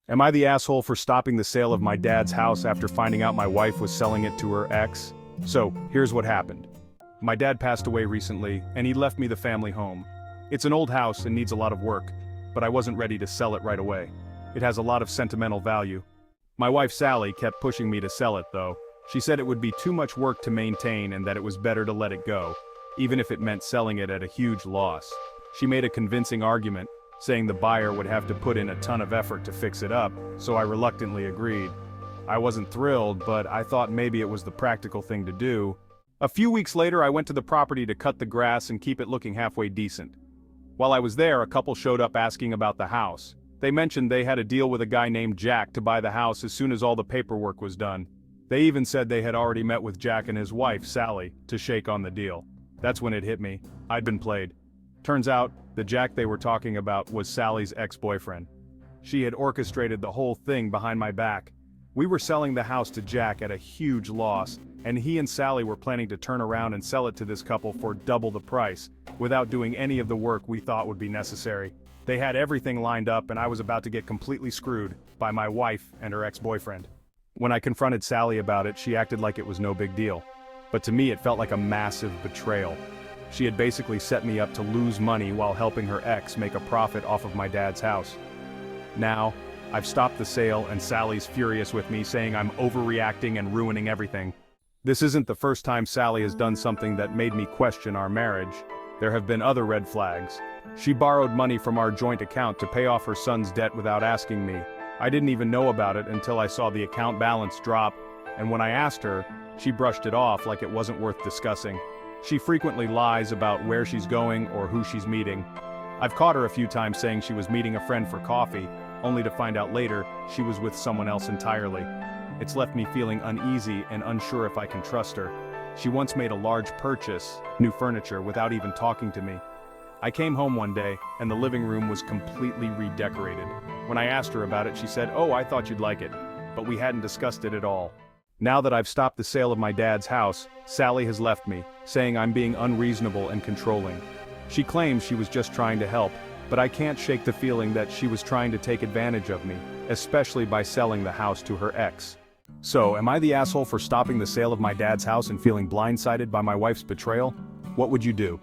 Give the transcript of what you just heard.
Am I the asshole for stopping the sale of my dad's house after finding out my wife was selling it to her ex? So, here's what happened. My dad passed away recently, and he left me the family home. It's an old house and needs a lot of work, but I wasn't ready to sell it right away. It has a lot of sentimental value. My wife Sally kept pushing me to sell it though. She said it would be too much work to maintain and that it was better to let it go, even if it meant selling it at a huge loss. She made a convincing argument, saying the buyer would have to put in a ton of effort to fix it up, so I reluctantly agreed. I wasn't thrilled, but I thought maybe it was the practical thing to do. A few weeks later I went to the property to cut the grass and keep it looking halfway decent. While I was there, a couple showed up asking about the house. They mentioned they had a deal with a guy named Jack to buy the house as soon as all the paperwork was done. They even said they had already met with Jack and his wife, Sally, to shake on the deal. That's when it hit me. I'd been played. Turns out, the Jack they were talking about was Sally's ex-boyfriend. She had orchestrated the whole thing behind my back. We were selling the house to Jack at a huge loss, and he and Sally were planning to turn around and sell it to this couple for double the price, without doing any of the work we thought would be necessary. They had everything lined up and I was about to get completely screwed by my wife and her ex-boyfriend. When I confronted Sally about it, she acted like it was no big deal. But to me it felt like a massive betrayal. She had basically set me up to lose money while helping her ex make a profit off of my dad's house. Now, I've stopped the sale and Sally's furious with me, saying I'm overreacting and ruining everything. This isn't the first time Sally has done something that made me question our marriage. There have been other red flags. She borrowed money from our joint account to pay off her son's debt without asking me. I didn't even know about it until I saw the account balance drop, and when I asked her, she brushed it off like it wasn't worth discussing. She frequently lies about where she's going or who she's meeting. I've caught her a few times saying she was meeting a friend for coffee, only to find out later she was with someone else entirely. It's left me feeling uneasy and unsure if I can trust her. She once made a large purchase, new furniture, without even talking to me. I came home one day, and the living room was completely redecorated. When I asked her about it, she said, "Oh, I thought you'd like it." But we hadn't discussed it at all. Now that I've stopped the sale of my dad's house, Sally has left me, saying I'm being unreasonable and controlling. She claims she was just trying to help, but I can't shake the feeling that she was trying to take advantage of me, especially by selling the house to her ex. So, am I the asshole for stopping the sale of my dad's house and feeling blindsided by my wife's betrayal? What would you do?